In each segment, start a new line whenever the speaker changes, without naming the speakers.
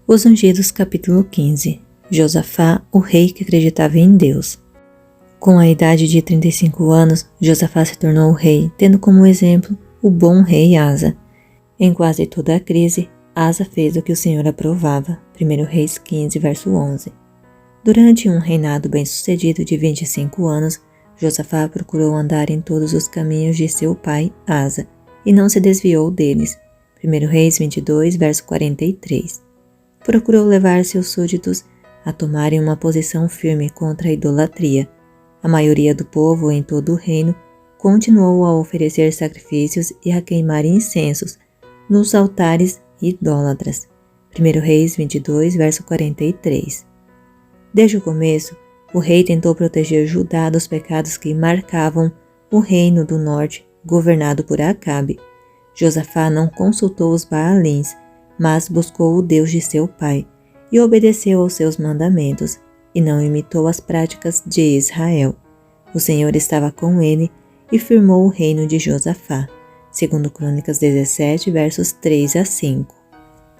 Os Ungidos, capítulo 15. Josafá, o rei que acreditava em Deus. Com a idade de 35 anos, Josafá se tornou rei, tendo como exemplo o bom rei Asa. Em quase toda a crise, Asa fez o que o Senhor aprovava. 1 Reis 15, verso 11. Durante um reinado bem-sucedido de 25 anos, Josafá procurou andar em todos os caminhos de seu pai Asa, e não se desviou deles. 1 Reis 22, verso 43. Procurou levar seus súditos a tomarem uma posição firme contra a idolatria. A maioria do povo em todo o reino continuou a oferecer sacrifícios e a queimar incensos nos altares idólatras. 1 Reis 22, verso 43. Desde o começo, o rei tentou proteger Judá dos pecados que marcavam o reino do norte, governado por Acabe. Josafá não consultou os Baalins, mas buscou o Deus de seu pai e obedeceu aos seus mandamentos, e não imitou as práticas de Israel. O Senhor estava com ele e firmou o reino de Josafá. 2 Crônicas 17, versos 3 a 5.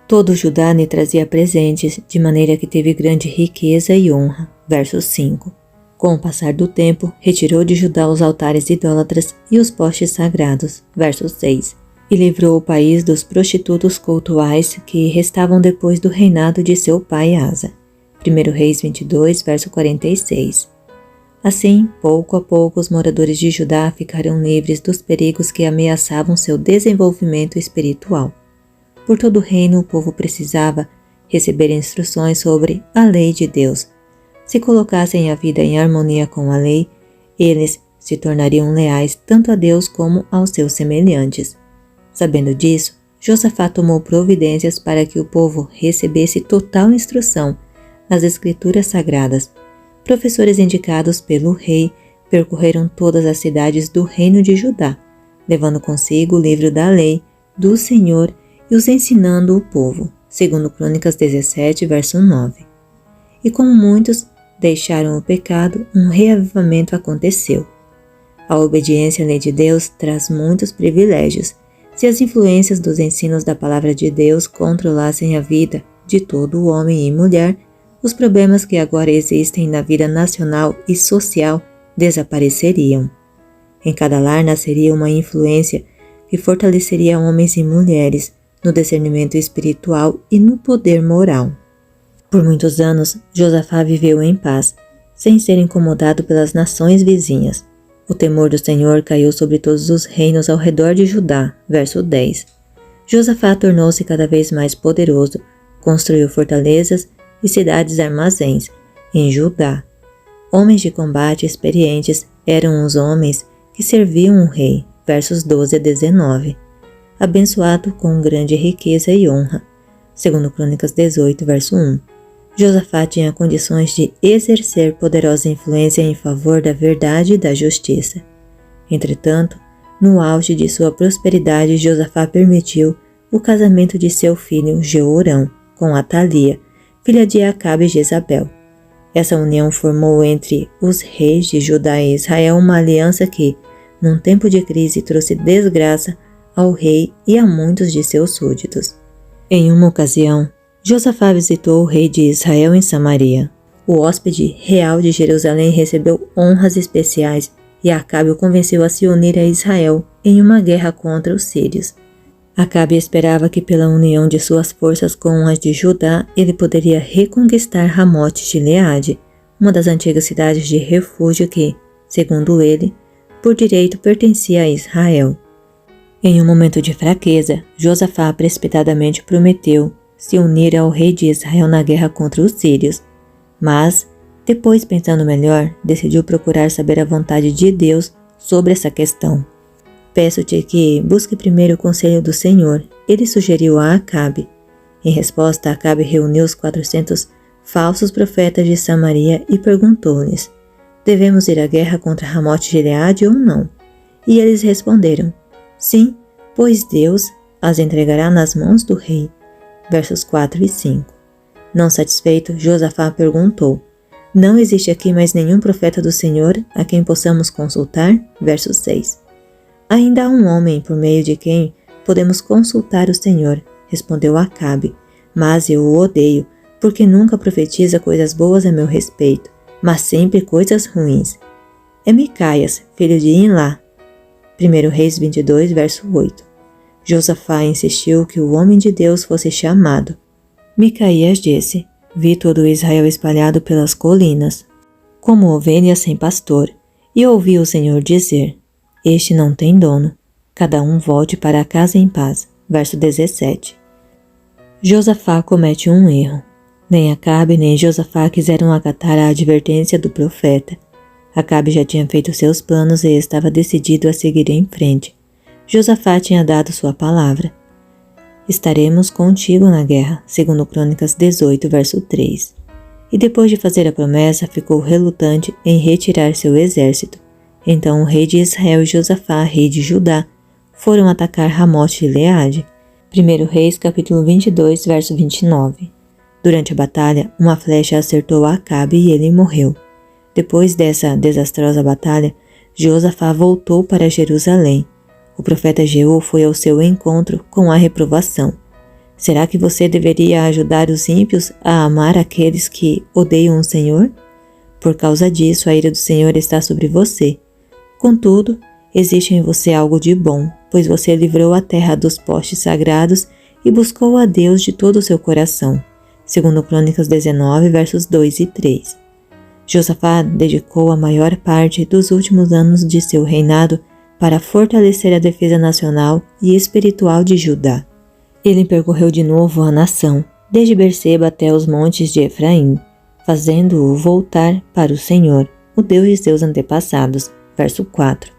Todo Judá lhe trazia presentes, de maneira que teve grande riqueza e honra. Verso 5. Com o passar do tempo, retirou de Judá os altares idólatras e os postes sagrados. Verso 6. E livrou o país dos prostitutos cultuais que restavam depois do reinado de seu pai Asa. 1 Reis 22, verso 46. Assim, pouco a pouco, os moradores de Judá ficaram livres dos perigos que ameaçavam seu desenvolvimento espiritual. Por todo o reino, o povo precisava receber instruções sobre a lei de Deus. Se colocassem a vida em harmonia com a lei, eles se tornariam leais tanto a Deus como aos seus semelhantes. Sabendo disso, Josafá tomou providências para que o povo recebesse total instrução nas escrituras sagradas. Professores indicados pelo rei percorreram todas as cidades do reino de Judá, levando consigo o livro da lei do Senhor e os ensinando o povo. 2 Crônicas 17, verso 9. E como muitos deixaram o pecado, um reavivamento aconteceu. A obediência à lei de Deus traz muitos privilégios. Se as influências dos ensinos da palavra de Deus controlassem a vida de todo homem e mulher, os problemas que agora existem na vida nacional e social desapareceriam. Em cada lar nasceria uma influência que fortaleceria homens e mulheres no discernimento espiritual e no poder moral. Por muitos anos, Josafá viveu em paz, sem ser incomodado pelas nações vizinhas. O temor do Senhor caiu sobre todos os reinos ao redor de Judá. Verso 10. Josafá tornou-se cada vez mais poderoso, construiu fortalezas e cidades armazéns em Judá. Homens de combate experientes eram os homens que serviam o rei. Versos 12 a 19. Abençoado com grande riqueza e honra. 2 Crônicas 18, verso 1. Josafá tinha condições de exercer poderosa influência em favor da verdade e da justiça. Entretanto, no auge de sua prosperidade, Josafá permitiu o casamento de seu filho Jeorão com Atalia, filha de Acabe e Jezabel. Essa união formou entre os reis de Judá e Israel uma aliança que, num tempo de crise, trouxe desgraça ao rei e a muitos de seus súditos. Em uma ocasião, Josafá visitou o rei de Israel em Samaria. O hóspede real de Jerusalém recebeu honras especiais e Acabe o convenceu a se unir a Israel em uma guerra contra os sírios. Acabe esperava que pela união de suas forças com as de Judá, ele poderia reconquistar Ramote-Gileade, uma das antigas cidades de refúgio que, segundo ele, por direito pertencia a Israel. Em um momento de fraqueza, Josafá precipitadamente prometeu se unir ao rei de Israel na guerra contra os sírios, mas, depois pensando melhor, decidiu procurar saber a vontade de Deus sobre essa questão. Peço-te que busque primeiro o conselho do Senhor, ele sugeriu a Acabe. Em resposta, Acabe reuniu os 400 falsos profetas de Samaria e perguntou-lhes: devemos ir à guerra contra Ramote-Gileade ou não? E eles responderam: sim, pois Deus as entregará nas mãos do rei. Versos 4 e 5. Não satisfeito, Josafá perguntou: não existe aqui mais nenhum profeta do Senhor a quem possamos consultar? Verso 6. Ainda há um homem por meio de quem podemos consultar o Senhor, respondeu Acabe, mas eu o odeio, porque nunca profetiza coisas boas a meu respeito, mas sempre coisas ruins. É Micaias, filho de Imlá. 1 Reis 22, verso 8. Josafá insistiu que o homem de Deus fosse chamado. Micaías disse: Vi todo Israel espalhado pelas colinas, como ovelhas sem pastor, e ouvi o Senhor dizer: Este não tem dono, cada um volte para casa em paz. Verso 17. Josafá comete um erro. Nem Acabe nem Josafá quiseram acatar a advertência do profeta. Acabe já tinha feito seus planos e estava decidido a seguir em frente. Josafá tinha dado sua palavra. Estaremos contigo na guerra, segundo Crônicas 18, verso 3. E depois de fazer a promessa, ficou relutante em retirar seu exército. Então o rei de Israel e Josafá, rei de Judá, foram atacar Ramote de Gileade. 1 Reis, capítulo 22, verso 29. Durante a batalha, uma flecha acertou Acabe e ele morreu. Depois dessa desastrosa batalha, Josafá voltou para Jerusalém. O profeta Jeú foi ao seu encontro com a reprovação. Será que você deveria ajudar os ímpios a amar aqueles que odeiam o Senhor? Por causa disso, a ira do Senhor está sobre você. Contudo, existe em você algo de bom, pois você livrou a terra dos postes sagrados e buscou a Deus de todo o seu coração. Segundo Crônicas 19, versos 2 e 3. Josafá dedicou a maior parte dos últimos anos de seu reinado para fortalecer a defesa nacional e espiritual de Judá. Ele percorreu de novo a nação, desde Berseba até os montes de Efraim, fazendo-o voltar para o Senhor, o Deus de seus antepassados. Verso 4.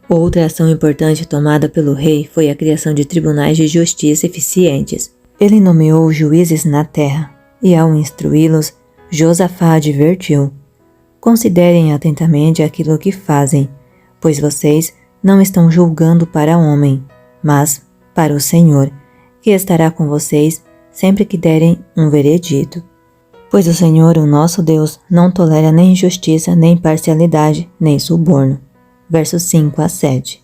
Outra ação importante tomada pelo rei foi a criação de tribunais de justiça eficientes. Ele nomeou juízes na terra, e ao instruí-los, Josafá advertiu: Considerem atentamente aquilo que fazem, pois vocês não estão julgando para homem, mas para o Senhor, que estará com vocês sempre que derem um veredito. Pois o Senhor, o nosso Deus, não tolera nem injustiça, nem parcialidade, nem suborno. Versos 5 a 7.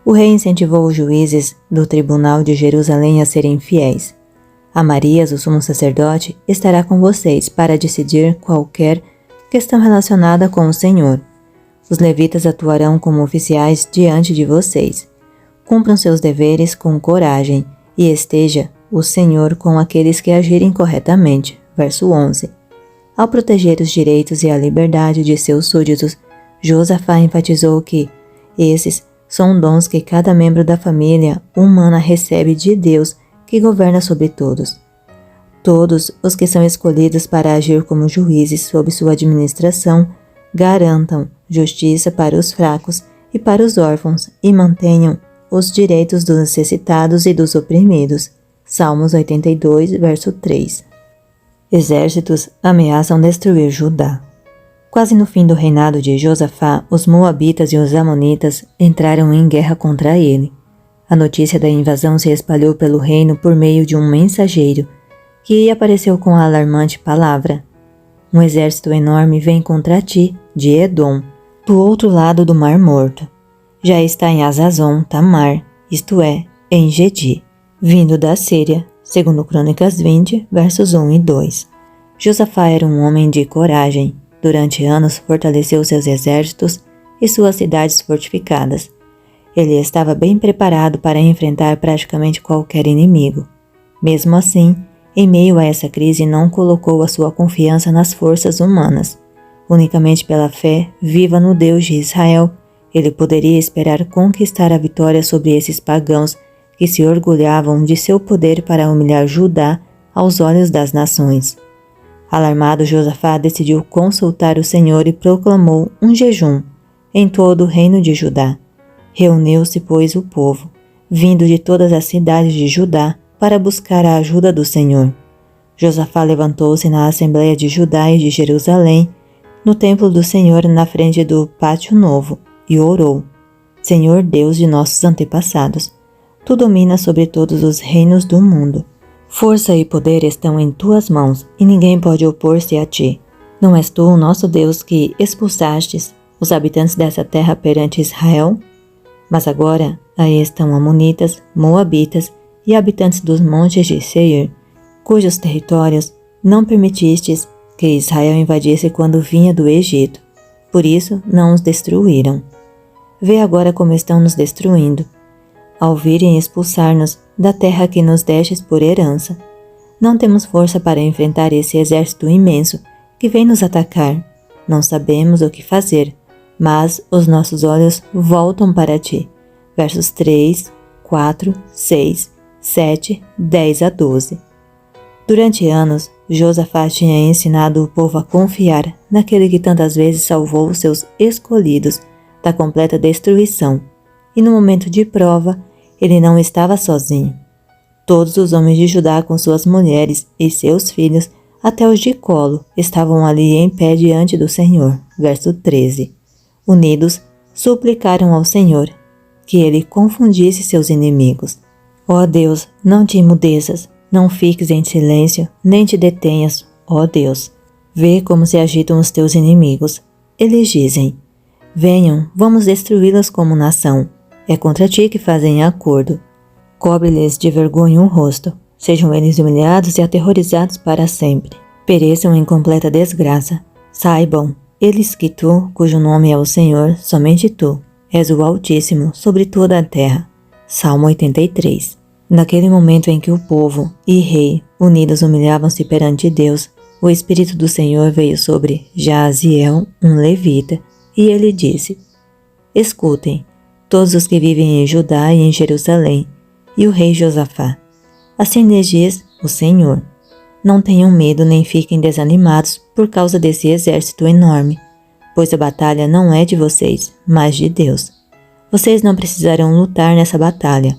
O rei incentivou os juízes do tribunal de Jerusalém a serem fiéis. Amarias, o sumo sacerdote, estará com vocês para decidir qualquer questão relacionada com o Senhor. Os levitas atuarão como oficiais diante de vocês. Cumpram seus deveres com coragem e esteja o Senhor com aqueles que agirem corretamente. Verso 11. Ao proteger os direitos e a liberdade de seus súditos, Josafá enfatizou que esses são dons que cada membro da família humana recebe de Deus, que governa sobre todos. Todos os que são escolhidos para agir como juízes sob sua administração garantam justiça para os fracos e para os órfãos e mantenham os direitos dos necessitados e dos oprimidos. Salmos 82, verso 3. Exércitos ameaçam destruir Judá. Quase no fim do reinado de Josafá, os moabitas e os amonitas entraram em guerra contra ele. A notícia da invasão se espalhou pelo reino por meio de um mensageiro, que apareceu com a alarmante palavra: Um exército enorme vem contra ti, de Edom, do outro lado do Mar Morto. Já está em Azazon Tamar, isto é, em Gedi, vindo da Síria, segundo Crônicas 20, versos 1 e 2. Josafá era um homem de coragem. Durante anos fortaleceu seus exércitos e suas cidades fortificadas. Ele estava bem preparado para enfrentar praticamente qualquer inimigo. Mesmo assim, em meio a essa crise, não colocou a sua confiança nas forças humanas. Unicamente pela fé viva no Deus de Israel, ele poderia esperar conquistar a vitória sobre esses pagãos que se orgulhavam de seu poder para humilhar Judá aos olhos das nações. Alarmado, Josafá decidiu consultar o Senhor e proclamou um jejum em todo o reino de Judá. Reuniu-se, pois, o povo, vindo de todas as cidades de Judá, para buscar a ajuda do Senhor. Josafá levantou-se na Assembleia de Judá e de Jerusalém, no templo do Senhor na frente do Pátio Novo, e orou: Senhor Deus de nossos antepassados, tu dominas sobre todos os reinos do mundo. Força e poder estão em tuas mãos, e ninguém pode opor-se a ti. Não és tu o nosso Deus que expulsastes os habitantes dessa terra perante Israel? Mas agora aí estão amonitas, moabitas e habitantes dos montes de Seir, cujos territórios não permitistes que Israel invadisse quando vinha do Egito. Por isso não os destruíram. Vê agora como estão nos destruindo, ao virem expulsar-nos da terra que nos destes por herança. Não temos força para enfrentar esse exército imenso que vem nos atacar. Não sabemos o que fazer, mas os nossos olhos voltam para ti. Versos 3, 4, 6, 7, 10 a 12. Durante anos, Josafá tinha ensinado o povo a confiar naquele que tantas vezes salvou os seus escolhidos da completa destruição. E no momento de prova, ele não estava sozinho. Todos os homens de Judá com suas mulheres e seus filhos, até os de colo, estavam ali em pé diante do Senhor. Verso 13. Unidos, suplicaram ao Senhor que ele confundisse seus inimigos. Ó Deus, não te emudeças, não fiques em silêncio, nem te detenhas, ó Deus. Vê como se agitam os teus inimigos. Eles dizem: venham, vamos destruí-los como nação. É contra ti que fazem acordo. Cobre-lhes de vergonha o rosto. Sejam eles humilhados e aterrorizados para sempre. Pereçam em completa desgraça. Saibam, eles que tu, cujo nome é o Senhor, somente tu, és o Altíssimo sobre toda a terra. Salmo 83. Naquele momento em que o povo e rei unidos humilhavam-se perante Deus, o Espírito do Senhor veio sobre Jaaziel, um levita, e ele disse: escutem, todos os que vivem em Judá e em Jerusalém, e o rei Josafá. Assim lhes diz o Senhor: não tenham medo nem fiquem desanimados por causa desse exército enorme, pois a batalha não é de vocês, mas de Deus. Vocês não precisarão lutar nessa batalha.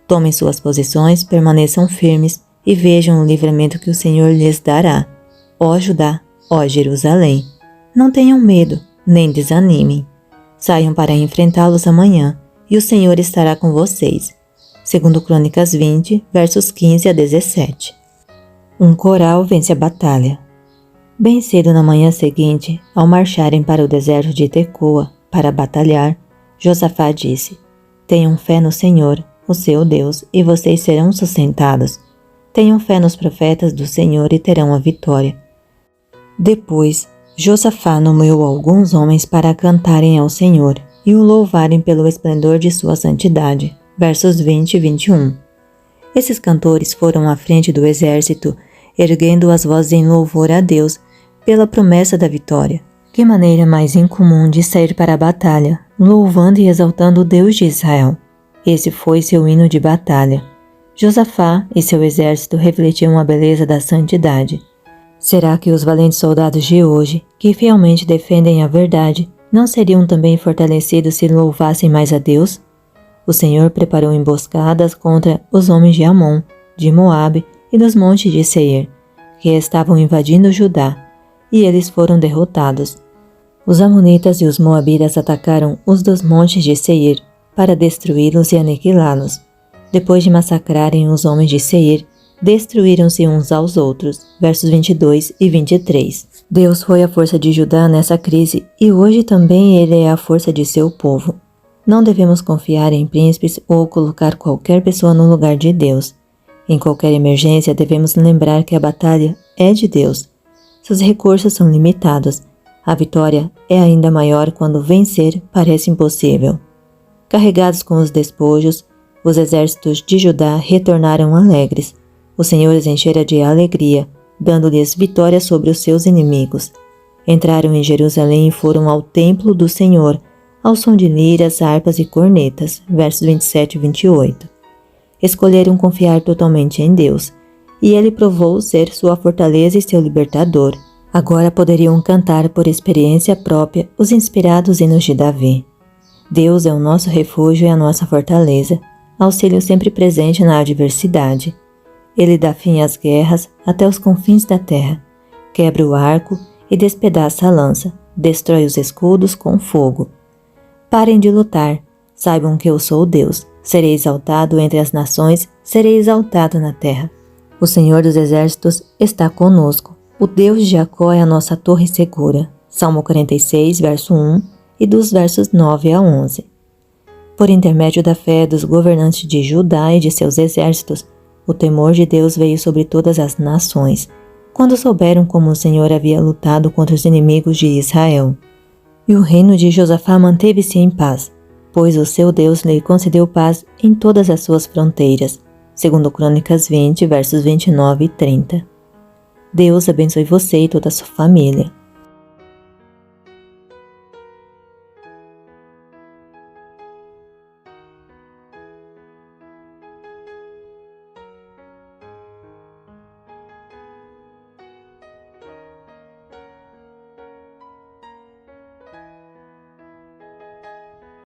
Tomem suas posições, permaneçam firmes e vejam o livramento que o Senhor lhes dará. Ó Judá, ó Jerusalém, não tenham medo, nem desanimem. Saiam para enfrentá-los amanhã, e o Senhor estará com vocês. Segundo Crônicas 20, versos 15 a 17. Um coral vence a batalha. Bem cedo na manhã seguinte, ao marcharem para o deserto de Tecoa para batalhar, Josafá disse: tenham fé no Senhor, o seu Deus, e vocês serão sustentados. Tenham fé nos profetas do Senhor e terão a vitória. Depois, Josafá nomeou alguns homens para cantarem ao Senhor e o louvarem pelo esplendor de sua santidade. Versos 20 e 21. Esses cantores foram à frente do exército, erguendo as vozes em louvor a Deus pela promessa da vitória. Que maneira mais incomum de sair para a batalha, louvando e exaltando o Deus de Israel. Esse foi seu hino de batalha. Josafá e seu exército refletiam a beleza da santidade. Será que os valentes soldados de hoje, que fielmente defendem a verdade, não seriam também fortalecidos se louvassem mais a Deus? O Senhor preparou emboscadas contra os homens de Amon, de Moabe e dos montes de Seir, que estavam invadindo Judá, e eles foram derrotados. Os amonitas e os moabitas atacaram os dos montes de Seir para destruí-los e aniquilá-los. Depois de massacrarem os homens de Seir, destruíram-se uns aos outros. Versos 22 e 23. Deus foi a força de Judá nessa crise e hoje também Ele é a força de seu povo. Não devemos confiar em príncipes ou colocar qualquer pessoa no lugar de Deus. Em qualquer emergência, devemos lembrar que a batalha é de Deus. Seus recursos são limitados. A vitória é ainda maior quando vencer parece impossível. Carregados com os despojos, os exércitos de Judá retornaram alegres. O Senhor os enchera de alegria, dando-lhes vitória sobre os seus inimigos. Entraram em Jerusalém e foram ao templo do Senhor, ao som de liras, harpas e cornetas. Versos 27 e 28. Escolheram confiar totalmente em Deus, e Ele provou ser sua fortaleza e seu libertador. Agora poderiam cantar por experiência própria os inspirados hinos de Davi. Deus é o nosso refúgio e a nossa fortaleza, auxílio sempre presente na adversidade. Ele dá fim às guerras até os confins da terra, quebra o arco e despedaça a lança, destrói os escudos com fogo. Parem de lutar, saibam que eu sou Deus, serei exaltado entre as nações, serei exaltado na terra. O Senhor dos exércitos está conosco, o Deus de Jacó é a nossa torre segura. Salmo 46, verso 1 e dos versos 9 a 11. Por intermédio da fé dos governantes de Judá e de seus exércitos, O temor de Deus veio sobre todas as nações, quando souberam como o Senhor havia lutado contra os inimigos de Israel. E o reino de Josafá manteve-se em paz, pois o seu Deus lhe concedeu paz em todas as suas fronteiras. Segundo Crônicas 20, versos 29 e 30. Deus abençoe você e toda a sua família.